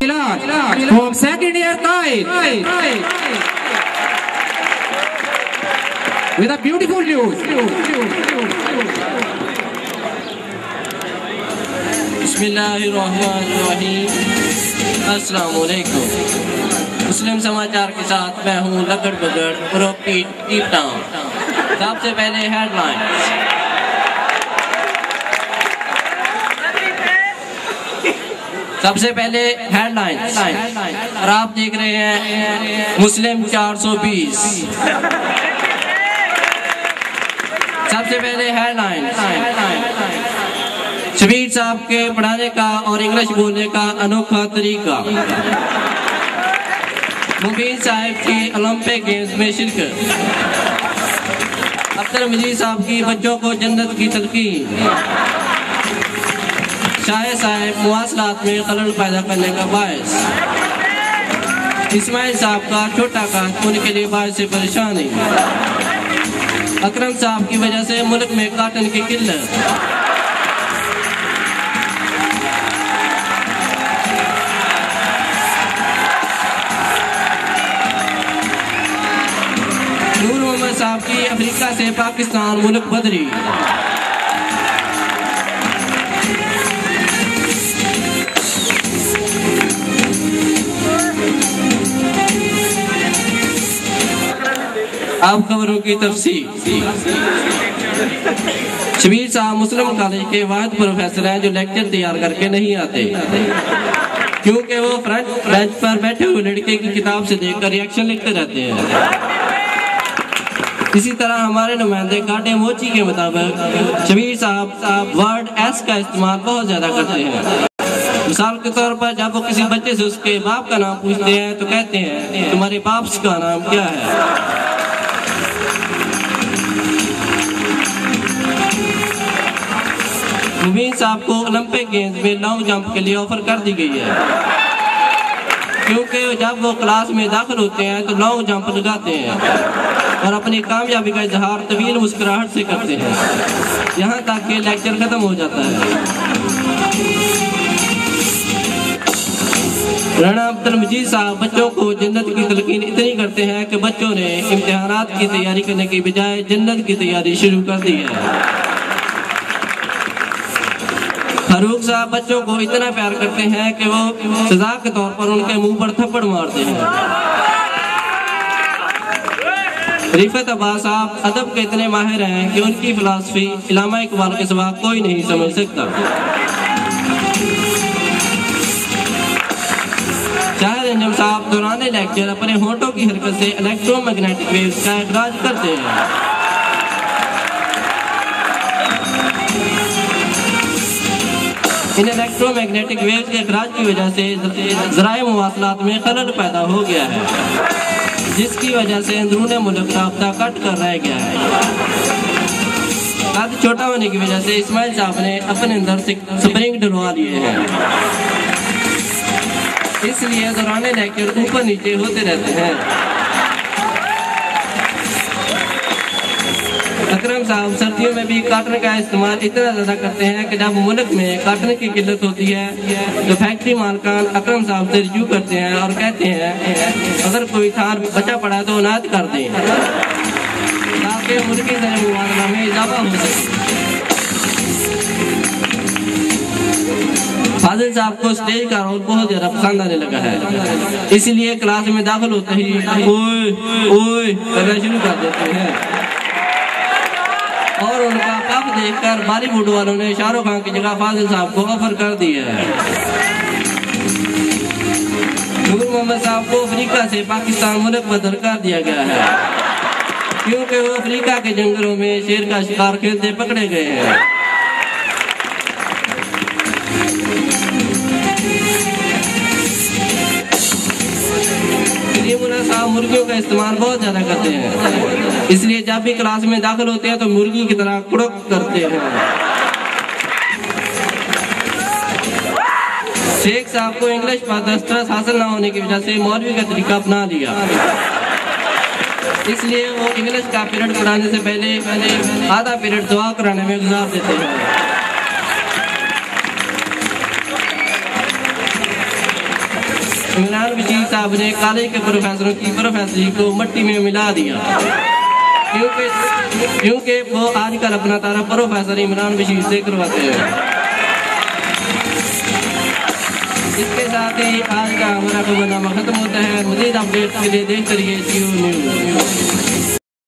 From second year Kai with a beautiful news. बिस्मिल्लाहिर्रहमानिर्रहीम। अस्सलाम वालेकुम। मुस्लिम समाचार के साथ मैं हूँ लकड़ बगड़ प्रोपी टीप टाउन। सबसे पहले हेडलाइंस। और आप देख रहे हैं मुस्लिम 420। सबसे पहले हेडलाइंस। शबीर साहब के पढ़ाने का और इंग्लिश बोलने का अनोखा तरीका। मुबीन साहब की ओलंपिक गेम्स में शिरकत। अब्दुल मजीद साहब की बच्चों को जन्नत की तलकीन। शाह साहब मुवासलात में खलल पैदा करने का बायस। इस्माइल साहब का छोटा कास्ट उनके लिए बायस से परेशानी। अकरम साहब की वजह से मुल्क में काटन की किल्लत। नूर मोहम्मद साहब की अफ्रीका से पाकिस्तान मुल्क बदरी। अब खबरों की तफसील। शबीर साहब मुस्लिम कॉलेज के वाहिद प्रोफेसर हैं जो लेक्चर तैयार करके नहीं आते, क्योंकि वो फ्रंट बेंच पर बैठे हुए लड़के की किताब से देखकर रिएक्शन लिखते रहते हैं। इसी तरह हमारे नुमाइंदे काटे मोची के मुताबिक शबीर साहब वर्ड एस का इस्तेमाल बहुत ज्यादा करते हैं। मिसाल के तौर पर जब वो किसी बच्चे से उसके बाप का नाम पूछते हैं तो कहते हैं तुम्हारे बाप का नाम क्या है। मुबीन साहब को ओलंपिक गेम्स में लॉन्ग जंप के लिए ऑफर कर दी गई है, क्योंकि जब वो क्लास में दाखिल होते हैं तो लॉन्ग जंप लगाते हैं और अपनी कामयाबी का इजहार तवील मुस्कुराहट से करते हैं, यहाँ तक कि लेक्चर खत्म हो जाता है। राणा अब्दुल मजीद साहब बच्चों को जन्नत की तलकीन इतनी करते हैं कि बच्चों ने इम्तिहानात की तैयारी करने की बजाय जन्नत की तैयारी शुरू कर दी है। फारूक साहब बच्चों को इतना प्यार करते हैं कि वो सजा के तौर पर उनके मुंह पर थप्पड़ मारते हैं। रिफत अब्बास साहब अदब के इतने माहिर हैं कि उनकी फिलासफी इलामा इकबाल के सिवा कोई नहीं समझ सकता। शाहिद अंजम साहब दौरान लेक्चर अपने होंठों की हरकत से इलेक्ट्रोमैग्नेटिक वेव्स का इखराज करते हैं। इन इलेक्ट्रोमैग्नेटिक वेव्स के इखराज की वजह से ज़राए मुवासलात में खलल पैदा हो गया है, जिसकी वजह से अंदरूनी मुल्क राब्ता कट कर रह गया है। कद छोटा होने की वजह से इस्माइल साहब ने अपने अंदर से स्प्रिंग डलवा लिए हैं, इसलिए दौरान लेक्चर ऊपर नीचे होते रहते हैं। अकरम साहब सर्दियों में भी काटन का इस्तेमाल इतना ज्यादा करते हैं कि जब मुल्क में काटन की किल्लत होती है तो फैक्ट्री मालकान अकरम साहब से रिव्यू करते हैं और कहते हैं अगर कोई थार बचा पड़ा है तो अनाज कर दें ताकि मुर्गी से मुआवजा में इजाफा हो सके। फाजिल साहब को स्टेज का रोल बहुत ज्यादा पसंद आने लगा है, इसलिए क्लास में दाखिल होते ही ओए ओए करना शुरू कर देते हैं और उनका कप देखकर बॉलीवुड वालों ने शाहरुख खान की जगह फाजिल साहब को ऑफर कर दिया है। नूर मोहम्मद साहब को अफ्रीका से पाकिस्तान मुल्क बदल कर दिया गया है, क्योंकि वो अफ्रीका के जंगलों में शेर का शिकार खेलते पकड़े गए हैं। साहब मुर्गियों का इस्तेमाल बहुत ज्यादा करते हैं, इसलिए जब भी क्लास में दाखिल होते हैं तो मुर्गी की तरह कुड़क करते हैं। शेख साहब को इंग्लिश पर दस्तरस हासिल न होने की वजह से मौलवी का तरीका अपना लिया, इसलिए वो इंग्लिश का पीरियड कराने से पहले आधा पीरियड दुआ कराने में गुजार देते हैं। इमरान बशीर साहब ने कॉलेज के प्रोफेसरों की प्रोफेसरी को मिट्टी में मिला दिया, क्योंकि वो आजकल अपना तारा प्रोफेसर इमरान बशीर से करवाते हैं। इसके साथ ही आज का हमारा खबरनामा खत्म होता है। मज़ीद अपडेट के लिए देखते रहिए न्यूज़।